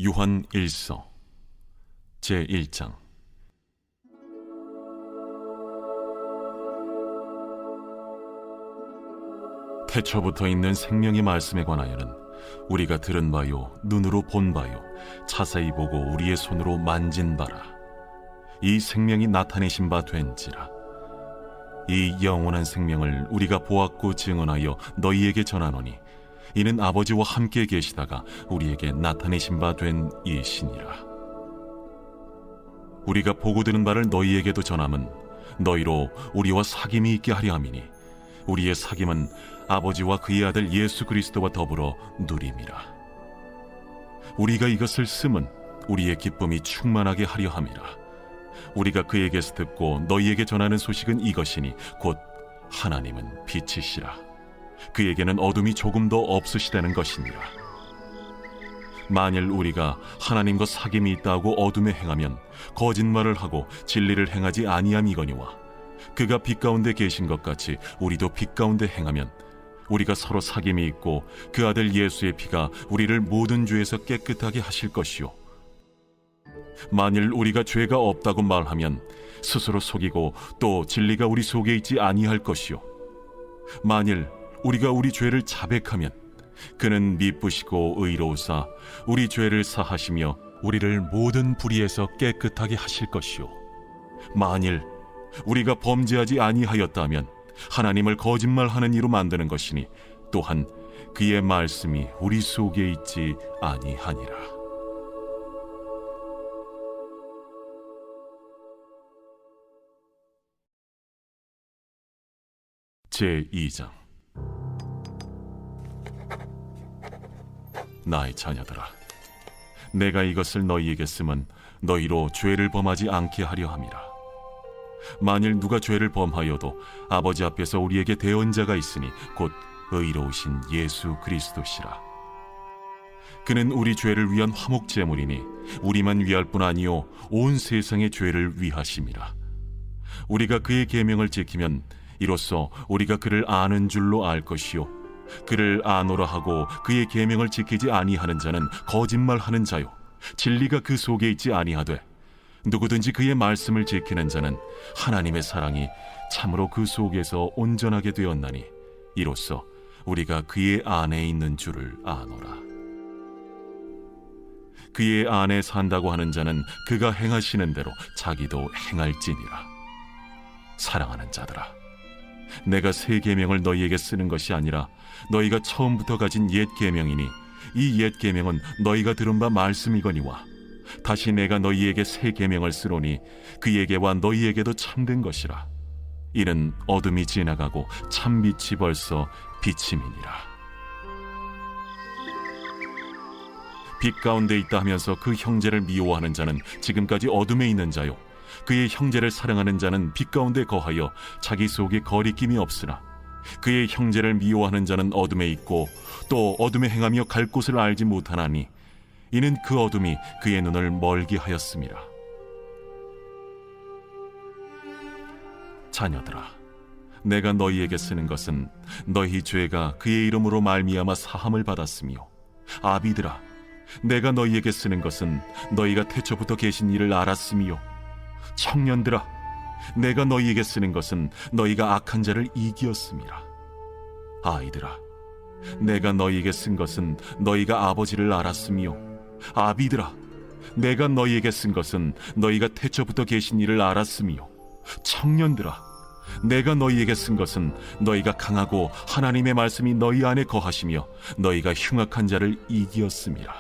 요한 1서 제1장. 태초부터 있는 생명의 말씀에 관하여는 우리가 들은 바요, 눈으로 본 바요, 자세히 보고 우리의 손으로 만진 바라. 이 생명이 나타내신 바 된지라. 이 영원한 생명을 우리가 보았고 증언하여 너희에게 전하노니 이는 아버지와 함께 계시다가 우리에게 나타내신 바 된 이시니라. 우리가 보고 들은 바를 너희에게도 전함은 너희로 우리와 사귐이 있게 하려 함이니 우리의 사귐은 아버지와 그의 아들 예수 그리스도와 더불어 누림이라. 우리가 이것을 쓰면 우리의 기쁨이 충만하게 하려 함이라. 우리가 그에게서 듣고 너희에게 전하는 소식은 이것이니 곧 하나님은 빛이시라. 그에게는 어둠이 조금도 없으시다는 것이니라. 만일 우리가 하나님과 사귐이 있다고 어둠에 행하면 거짓말을 하고 진리를 행하지 아니함이거니와 그가 빛 가운데 계신 것 같이 우리도 빛 가운데 행하면 우리가 서로 사귐이 있고 그 아들 예수의 피가 우리를 모든 죄에서 깨끗하게 하실 것이요, 만일 우리가 죄가 없다고 말하면 스스로 속이고 또 진리가 우리 속에 있지 아니할 것이요, 만일 우리가 우리 죄를 자백하면 그는 미쁘시고 의로우사 우리 죄를 사하시며 우리를 모든 불의에서 깨끗하게 하실 것이요, 만일 우리가 범죄하지 아니하였다면 하나님을 거짓말하는 이로 만드는 것이니 또한 그의 말씀이 우리 속에 있지 아니하니라. 제2장. 나의 자녀들아, 내가 이것을 너희에게 쓰면 너희로 죄를 범하지 않게 하려 함이라. 만일 누가 죄를 범하여도 아버지 앞에서 우리에게 대언자가 있으니 곧 의로우신 예수 그리스도시라. 그는 우리 죄를 위한 화목 제물이니 우리만 위할 뿐 아니요 온 세상의 죄를 위하심이라. 우리가 그의 계명을 지키면 이로써 우리가 그를 아는 줄로 알 것이요, 그를 아노라 하고 그의 계명을 지키지 아니하는 자는 거짓말하는 자요 진리가 그 속에 있지 아니하되 누구든지 그의 말씀을 지키는 자는 하나님의 사랑이 참으로 그 속에서 온전하게 되었나니 이로써 우리가 그의 안에 있는 줄을 아노라. 그의 안에 산다고 하는 자는 그가 행하시는 대로 자기도 행할지니라. 사랑하는 자들아, 내가 새 계명을 너희에게 쓰는 것이 아니라 너희가 처음부터 가진 옛 계명이니 이 옛 계명은 너희가 들은 바 말씀이거니와 다시 내가 너희에게 새 계명을 쓰노니 그에게와 너희에게도 참된 것이라. 이는 어둠이 지나가고 참빛이 벌써 비침이니라. 빛 가운데 있다 하면서 그 형제를 미워하는 자는 지금까지 어둠에 있는 자요, 그의 형제를 사랑하는 자는 빛 가운데 거하여 자기 속에 거리낌이 없으나 그의 형제를 미워하는 자는 어둠에 있고 또 어둠에 행하며 갈 곳을 알지 못하나니 이는 그 어둠이 그의 눈을 멀게 하였음이라. 자녀들아, 내가 너희에게 쓰는 것은 너희 죄가 그의 이름으로 말미암아 사함을 받았으며, 아비들아, 내가 너희에게 쓰는 것은 너희가 태초부터 계신 이를 알았으며, 청년들아, 내가 너희에게 쓰는 것은 너희가 악한 자를 이기었음이라. 아이들아, 내가 너희에게 쓴 것은 너희가 아버지를 알았으며, 아비들아, 내가 너희에게 쓴 것은 너희가 태초부터 계신 이를 알았으며, 청년들아, 내가 너희에게 쓴 것은 너희가 강하고 하나님의 말씀이 너희 안에 거하시며 너희가 흉악한 자를 이기었음이라.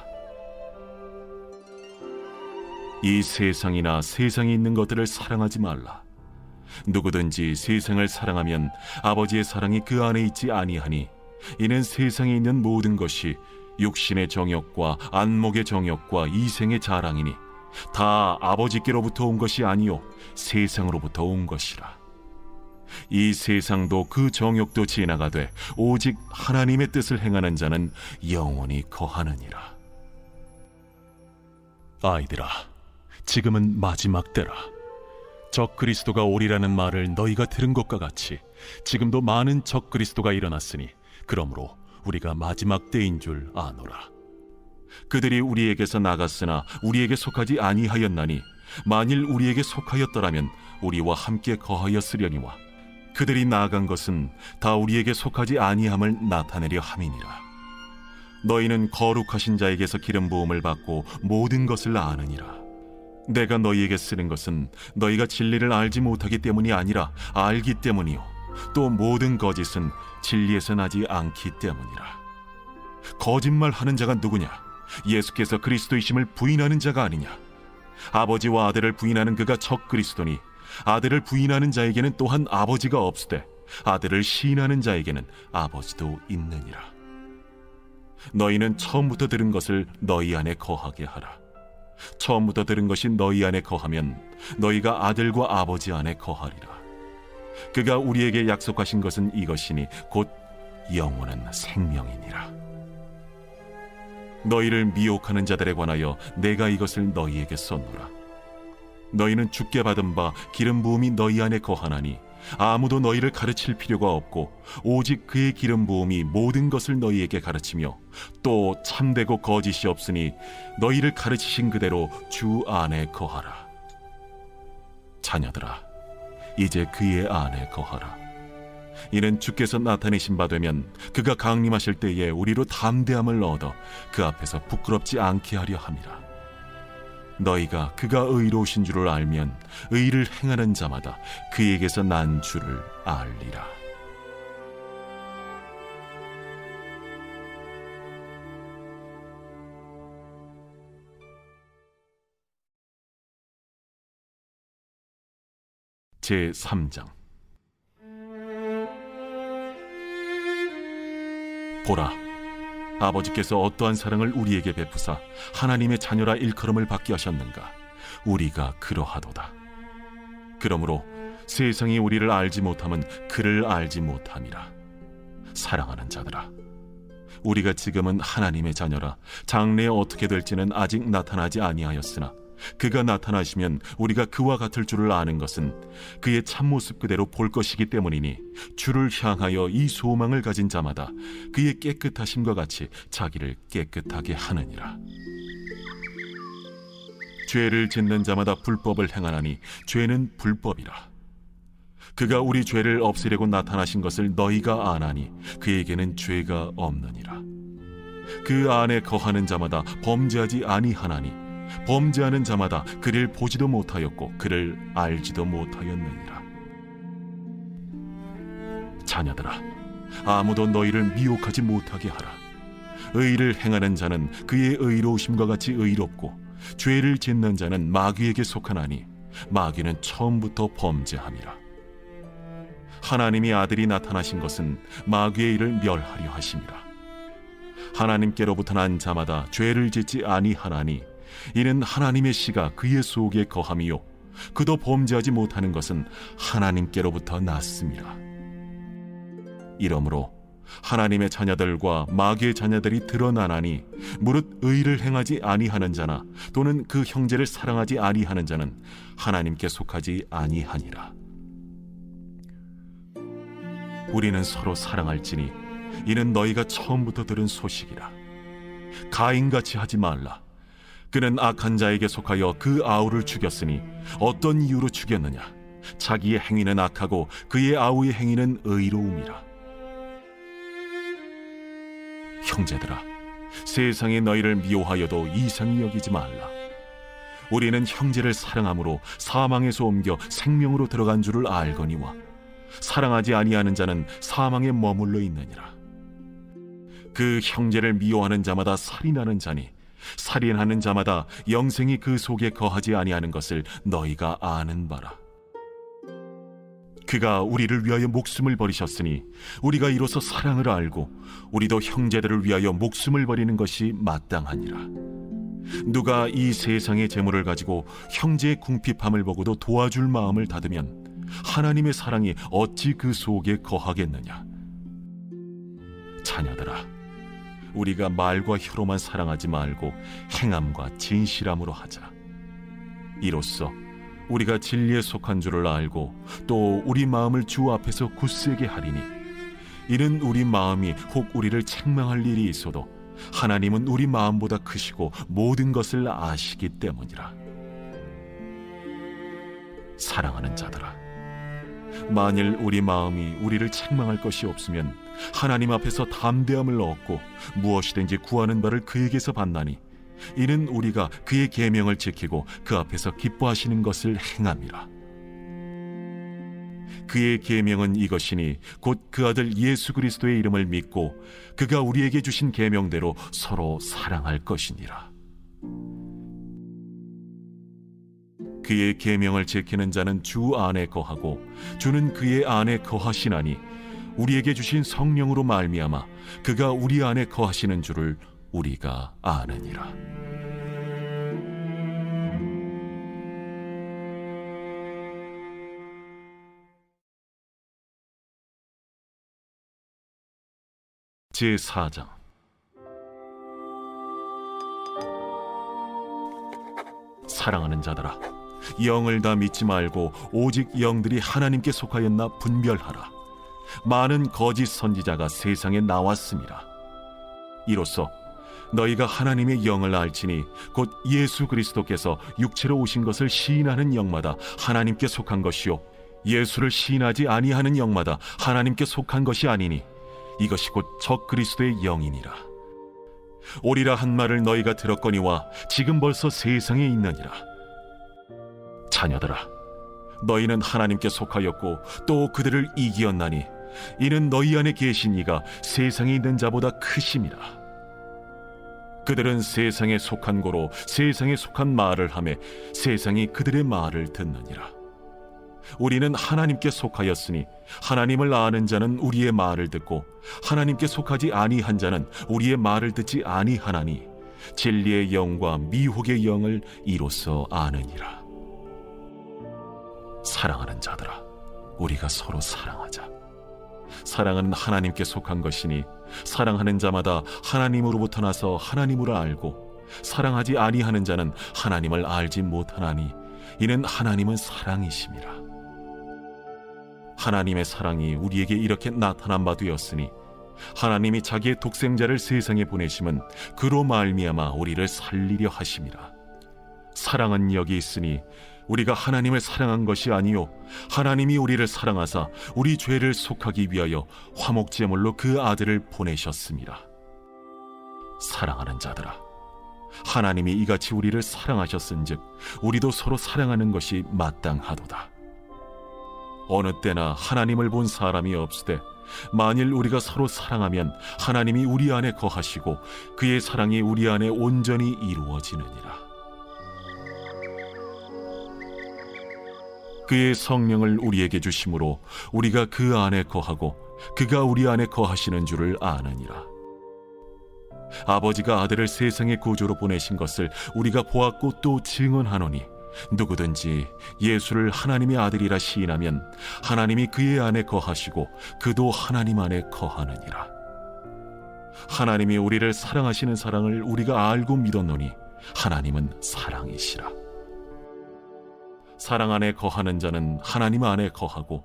이 세상이나 세상에 있는 것들을 사랑하지 말라. 누구든지 세상을 사랑하면 아버지의 사랑이 그 안에 있지 아니하니 이는 세상에 있는 모든 것이 육신의 정욕과 안목의 정욕과 이생의 자랑이니 다 아버지께로부터 온 것이 아니요 세상으로부터 온 것이라. 이 세상도 그 정욕도 지나가되 오직 하나님의 뜻을 행하는 자는 영원히 거하느니라. 아이들아, 지금은 마지막 때라. 적 그리스도가 오리라는 말을 너희가 들은 것과 같이 지금도 많은 적 그리스도가 일어났으니 그러므로 우리가 마지막 때인 줄 아노라. 그들이 우리에게서 나갔으나 우리에게 속하지 아니하였나니 만일 우리에게 속하였더라면 우리와 함께 거하였으려니와 그들이 나아간 것은 다 우리에게 속하지 아니함을 나타내려 함이니라. 너희는 거룩하신 자에게서 기름 부음을 받고 모든 것을 아느니라. 내가 너희에게 쓰는 것은 너희가 진리를 알지 못하기 때문이 아니라 알기 때문이요 또 모든 거짓은 진리에서 나지 않기 때문이라. 거짓말하는 자가 누구냐? 예수께서 그리스도이심을 부인하는 자가 아니냐? 아버지와 아들을 부인하는 그가 적 그리스도니 아들을 부인하는 자에게는 또한 아버지가 없으되 아들을 시인하는 자에게는 아버지도 있느니라. 너희는 처음부터 들은 것을 너희 안에 거하게 하라. 처음부터 들은 것이 너희 안에 거하면 너희가 아들과 아버지 안에 거하리라. 그가 우리에게 약속하신 것은 이것이니 곧 영원한 생명이니라. 너희를 미혹하는 자들에 관하여 내가 이것을 너희에게 썼노라. 너희는 주께 받은 바 기름 부음이 너희 안에 거하나니 아무도 너희를 가르칠 필요가 없고 오직 그의 기름 부음이 모든 것을 너희에게 가르치며 또 참되고 거짓이 없으니 너희를 가르치신 그대로 주 안에 거하라. 자녀들아, 이제 그의 안에 거하라. 이는 주께서 나타내신 바 되면 그가 강림하실 때에 우리로 담대함을 얻어 그 앞에서 부끄럽지 않게 하려 함이라. 너희가 그가 의로우신 줄을 알면 의를 행하는 자마다 그에게서 난 줄을 알리라. 제3장. 보라, 아버지께서 어떠한 사랑을 우리에게 베푸사 하나님의 자녀라 일컬음을 받게 하셨는가? 우리가 그러하도다. 그러므로 세상이 우리를 알지 못함은 그를 알지 못함이라. 사랑하는 자들아, 우리가 지금은 하나님의 자녀라 장래에 어떻게 될지는 아직 나타나지 아니하였으나 그가 나타나시면 우리가 그와 같을 줄을 아는 것은 그의 참모습 그대로 볼 것이기 때문이니 주를 향하여 이 소망을 가진 자마다 그의 깨끗하심과 같이 자기를 깨끗하게 하느니라. 죄를 짓는 자마다 불법을 행하나니 죄는 불법이라. 그가 우리 죄를 없애려고 나타나신 것을 너희가 아나니 그에게는 죄가 없느니라. 그 안에 거하는 자마다 범죄하지 아니하나니 범죄하는 자마다 그를 보지도 못하였고 그를 알지도 못하였느니라. 자녀들아, 아무도 너희를 미혹하지 못하게 하라. 의를 행하는 자는 그의 의로우심과 같이 의롭고 죄를 짓는 자는 마귀에게 속하나니 마귀는 처음부터 범죄함이라. 하나님이 아들이 나타나신 것은 마귀의 일을 멸하려 하심이라. 하나님께로부터 난 자마다 죄를 짓지 아니하나니 이는 하나님의 씨가 그의 속에 거함이요 그도 범죄하지 못하는 것은 하나님께로부터 났음이라. 이러므로 하나님의 자녀들과 마귀의 자녀들이 드러나나니 무릇 의를 행하지 아니하는 자나 또는 그 형제를 사랑하지 아니하는 자는 하나님께 속하지 아니하니라. 우리는 서로 사랑할지니 이는 너희가 처음부터 들은 소식이라. 가인같이 하지 말라. 그는 악한 자에게 속하여 그 아우를 죽였으니 어떤 이유로 죽였느냐? 자기의 행위는 악하고 그의 아우의 행위는 의로움이라. 형제들아, 세상이 너희를 미워하여도 이상히 여기지 말라. 우리는 형제를 사랑함으로 사망에서 옮겨 생명으로 들어간 줄을 알거니와 사랑하지 아니하는 자는 사망에 머물러 있느니라. 그 형제를 미워하는 자마다 살인하는 자니 살인하는 자마다 영생이 그 속에 거하지 아니하는 것을 너희가 아는 바라. 그가 우리를 위하여 목숨을 버리셨으니 우리가 이로써 사랑을 알고 우리도 형제들을 위하여 목숨을 버리는 것이 마땅하니라. 누가 이 세상의 재물을 가지고 형제의 궁핍함을 보고도 도와줄 마음을 닫으면 하나님의 사랑이 어찌 그 속에 거하겠느냐? 자녀들아, 우리가 말과 혀로만 사랑하지 말고 행함과 진실함으로 하자. 이로써 우리가 진리에 속한 줄을 알고 또 우리 마음을 주 앞에서 굳세게 하리니 이는 우리 마음이 혹 우리를 책망할 일이 있어도 하나님은 우리 마음보다 크시고 모든 것을 아시기 때문이라. 사랑하는 자들아, 만일 우리 마음이 우리를 책망할 것이 없으면 하나님 앞에서 담대함을 얻고 무엇이든지 구하는 바를 그에게서 받나니 이는 우리가 그의 계명을 지키고 그 앞에서 기뻐하시는 것을 행함이라. 그의 계명은 이것이니 곧 그 아들 예수 그리스도의 이름을 믿고 그가 우리에게 주신 계명대로 서로 사랑할 것이니라. 그의 계명을 지키는 자는 주 안에 거하고 주는 그의 안에 거하시나니 우리에게 주신 성령으로 말미암아 그가 우리 안에 거하시는 줄을 우리가 아느니라. 제4장. 사랑하는 자들아, 영을 다 믿지 말고 오직 영들이 하나님께 속하였나 분별하라. 많은 거짓 선지자가 세상에 나왔습니다. 이로써 너희가 하나님의 영을 알지니 곧 예수 그리스도께서 육체로 오신 것을 시인하는 영마다 하나님께 속한 것이요 예수를 시인하지 아니하는 영마다 하나님께 속한 것이 아니니 이것이 곧 적 그리스도의 영이니라. 오리라 한 말을 너희가 들었거니와 지금 벌써 세상에 있느니라. 자녀들아, 너희는 하나님께 속하였고 또 그들을 이기었나니 이는 너희 안에 계신 이가 세상에 있는 자보다 크심이라. 그들은 세상에 속한 고로 세상에 속한 말을 하며 세상이 그들의 말을 듣느니라. 우리는 하나님께 속하였으니 하나님을 아는 자는 우리의 말을 듣고 하나님께 속하지 아니한 자는 우리의 말을 듣지 아니하나니 진리의 영과 미혹의 영을 이로써 아느니라. 사랑하는 자들아, 우리가 서로 사랑하자. 사랑은 하나님께 속한 것이니 사랑하는 자마다 하나님으로부터 나서 하나님으로 알고 사랑하지 아니하는 자는 하나님을 알지 못하나니 이는 하나님은 사랑이심이라. 하나님의 사랑이 우리에게 이렇게 나타난 바 되었으니 하나님이 자기의 독생자를 세상에 보내심은 그로 말미암아 우리를 살리려 하심이라. 사랑은 여기 있으니 우리가 하나님을 사랑한 것이 아니요 하나님이 우리를 사랑하사 우리 죄를 속하기 위하여 화목제물로 그 아들을 보내셨습니다. 사랑하는 자들아, 하나님이 이같이 우리를 사랑하셨은즉 우리도 서로 사랑하는 것이 마땅하도다. 어느 때나 하나님을 본 사람이 없으되 만일 우리가 서로 사랑하면 하나님이 우리 안에 거하시고 그의 사랑이 우리 안에 온전히 이루어지느니라. 그의 성령을 우리에게 주심으로 우리가 그 안에 거하고 그가 우리 안에 거하시는 줄을 아느니라. 아버지가 아들을 세상의 구주로 보내신 것을 우리가 보았고 또 증언하노니 누구든지 예수를 하나님의 아들이라 시인하면 하나님이 그의 안에 거하시고 그도 하나님 안에 거하느니라. 하나님이 우리를 사랑하시는 사랑을 우리가 알고 믿었노니 하나님은 사랑이시라. 사랑 안에 거하는 자는 하나님 안에 거하고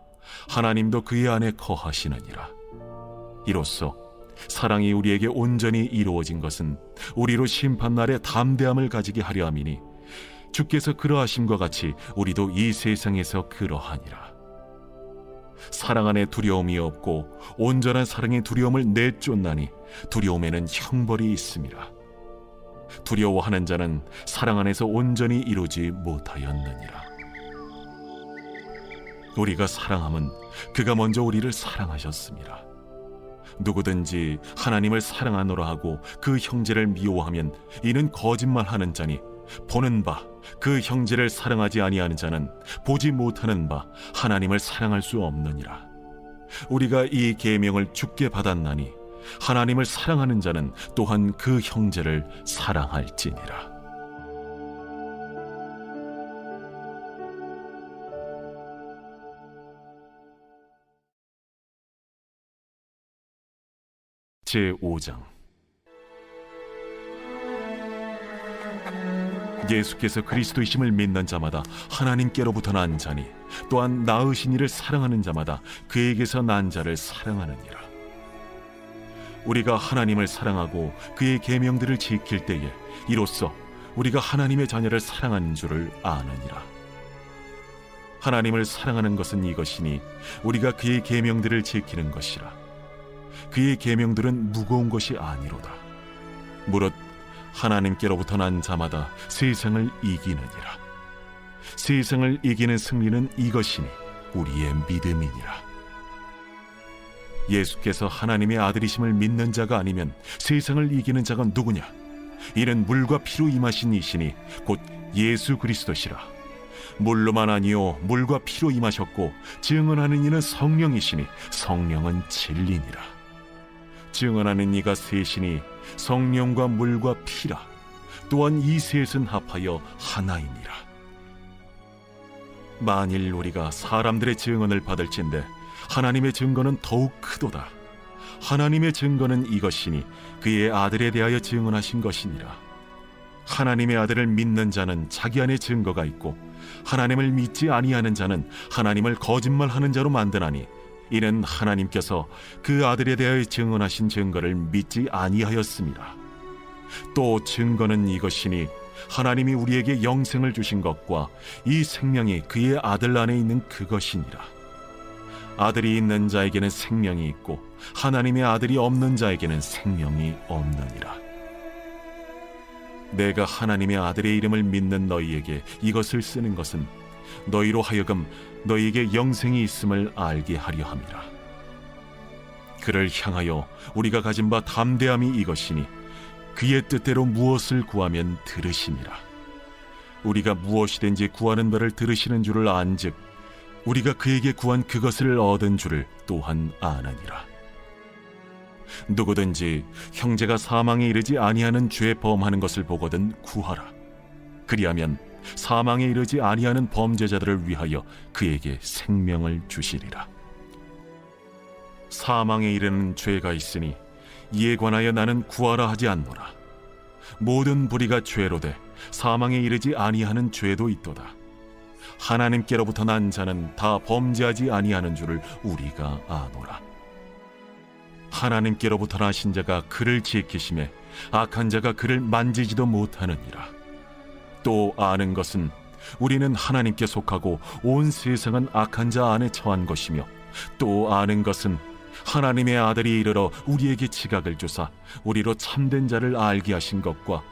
하나님도 그의 안에 거하시느니라. 이로써 사랑이 우리에게 온전히 이루어진 것은 우리로 심판날에 담대함을 가지게 하려 함이니 주께서 그러하심과 같이 우리도 이 세상에서 그러하니라. 사랑 안에 두려움이 없고 온전한 사랑의 두려움을 내쫓나니 두려움에는 형벌이 있음이라. 두려워하는 자는 사랑 안에서 온전히 이루지 못하였느니라. 우리가 사랑함은 그가 먼저 우리를 사랑하셨습니다. 누구든지 하나님을 사랑하노라 하고 그 형제를 미워하면 이는 거짓말하는 자니 보는 바 그 형제를 사랑하지 아니하는 자는 보지 못하는 바 하나님을 사랑할 수 없느니라. 우리가 이 계명을 주께 받았나니 하나님을 사랑하는 자는 또한 그 형제를 사랑할지니라. 제5장. 예수께서 그리스도이심을 믿는 자마다 하나님께로부터 난 자니 또한 낳으신 이를 사랑하는 자마다 그에게서 난 자를 사랑하느니라. 우리가 하나님을 사랑하고 그의 계명들을 지킬 때에 이로써 우리가 하나님의 자녀를 사랑하는 줄을 아느니라. 하나님을 사랑하는 것은 이것이니 우리가 그의 계명들을 지키는 것이라. 그의 계명들은 무거운 것이 아니로다. 무릇 하나님께로부터 난 자마다 세상을 이기느니라. 세상을 이기는 승리는 이것이니 우리의 믿음이니라. 예수께서 하나님의 아들이심을 믿는 자가 아니면 세상을 이기는 자가 누구냐? 이는 물과 피로 임하신 이시니 곧 예수 그리스도시라. 물로만 아니요 물과 피로 임하셨고 증언하는 이는 성령이시니 성령은 진리니라. 증언하는 이가 셋이니 성령과 물과 피라. 또한 이 셋은 합하여 하나이니라. 만일 우리가 사람들의 증언을 받을진대 하나님의 증거는 더욱 크도다. 하나님의 증거는 이것이니 그의 아들에 대하여 증언하신 것이니라. 하나님의 아들을 믿는 자는 자기 안에 증거가 있고 하나님을 믿지 아니하는 자는 하나님을 거짓말하는 자로 만드나니 이는 하나님께서 그 아들에 대하여 증언하신 증거를 믿지 아니하였습니다. 또 증거는 이것이니 하나님이 우리에게 영생을 주신 것과 이 생명이 그의 아들 안에 있는 그것이니라. 아들이 있는 자에게는 생명이 있고 하나님의 아들이 없는 자에게는 생명이 없느니라. 내가 하나님의 아들의 이름을 믿는 너희에게 이것을 쓰는 것은 너희로 하여금 너희에게 영생이 있음을 알게 하려 함이라. 그를 향하여 우리가 가진 바 담대함이 이것이니 그의 뜻대로 무엇을 구하면 들으시니라. 우리가 무엇이든지 구하는 바를 들으시는 줄을 안즉 우리가 그에게 구한 그것을 얻은 줄을 또한 아느니라. 누구든지 형제가 사망에 이르지 아니하는 죄 범하는 것을 보거든 구하라. 그리하면 사망에 이르지 아니하는 범죄자들을 위하여 그에게 생명을 주시리라. 사망에 이르는 죄가 있으니 이에 관하여 나는 구하라 하지 않노라. 모든 불의가 죄로 돼 사망에 이르지 아니하는 죄도 있도다. 하나님께로부터 난 자는 다 범죄하지 아니하는 줄을 우리가 아노라. 하나님께로부터 나신 자가 그를 지키심에 악한 자가 그를 만지지도 못하느니라. 또 아는 것은 우리는 하나님께 속하고 온 세상은 악한 자 안에 처한 것이며 또 아는 것은 하나님의 아들이 이르러 우리에게 지각을 주사 우리로 참된 자를 알게 하신 것과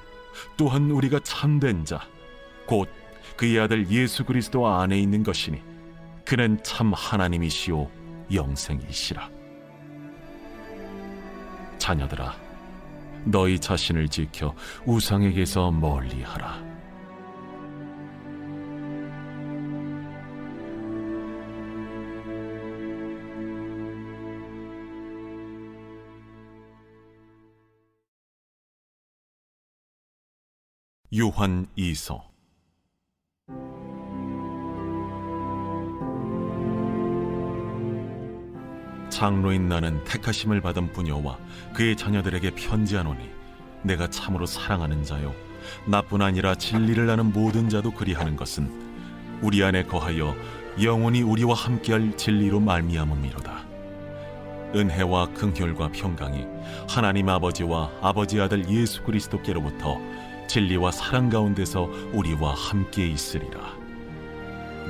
또한 우리가 참된 자 곧 그의 아들 예수 그리스도 안에 있는 것이니 그는 참 하나님이시오 영생이시라. 자녀들아, 너희 자신을 지켜 우상에게서 멀리하라. 요한 2서. 장로인 나는 택하심을 받은 부녀와 그의 자녀들에게 편지하노니 내가 참으로 사랑하는 자요 나뿐 아니라 진리를 아는 모든 자도 그리하는 것은 우리 안에 거하여 영원히 우리와 함께할 진리로 말미암음이로다. 은혜와 긍휼과 평강이 하나님 아버지와 아버지 아들 예수 그리스도께로부터 진리와 사랑 가운데서 우리와 함께 있으리라.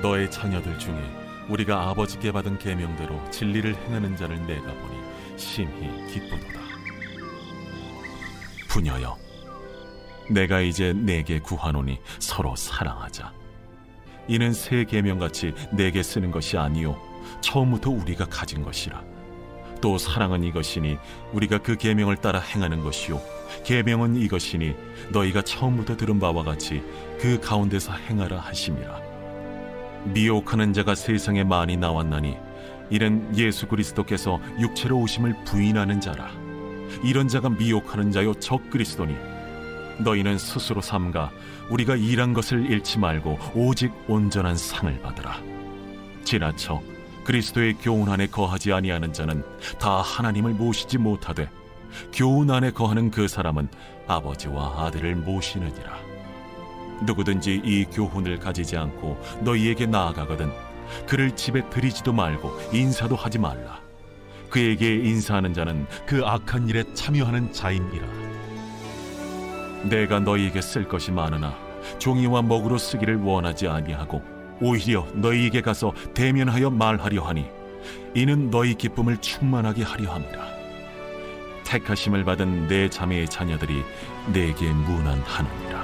너의 자녀들 중에 우리가 아버지께 받은 계명대로 진리를 행하는 자를 내가 보니 심히 기쁘도다. 부녀여, 내가 이제 내게 구하노니 서로 사랑하자. 이는 새 계명같이 내게 쓰는 것이 아니요 처음부터 우리가 가진 것이라. 또 사랑은 이것이니 우리가 그 계명을 따라 행하는 것이요 계명은 이것이니 너희가 처음부터 들은 바와 같이 그 가운데서 행하라 하심이라. 미혹하는 자가 세상에 많이 나왔나니 이는 예수 그리스도께서 육체로 오심을 부인하는 자라. 이런 자가 미혹하는 자요 적 그리스도니 너희는 스스로 삼가 우리가 일한 것을 잃지 말고 오직 온전한 상을 받으라. 지나쳐 그리스도의 교훈 안에 거하지 아니하는 자는 다 하나님을 모시지 못하되 교훈 안에 거하는 그 사람은 아버지와 아들을 모시느니라. 누구든지 이 교훈을 가지지 않고 너희에게 나아가거든 그를 집에 들이지도 말고 인사도 하지 말라. 그에게 인사하는 자는 그 악한 일에 참여하는 자임이라. 내가 너희에게 쓸 것이 많으나 종이와 먹으로 쓰기를 원하지 아니하고 오히려 너희에게 가서 대면하여 말하려 하니 이는 너희 기쁨을 충만하게 하려 함이라. 택하심을 받은 내 자매의 자녀들이 내게 문안하느니라.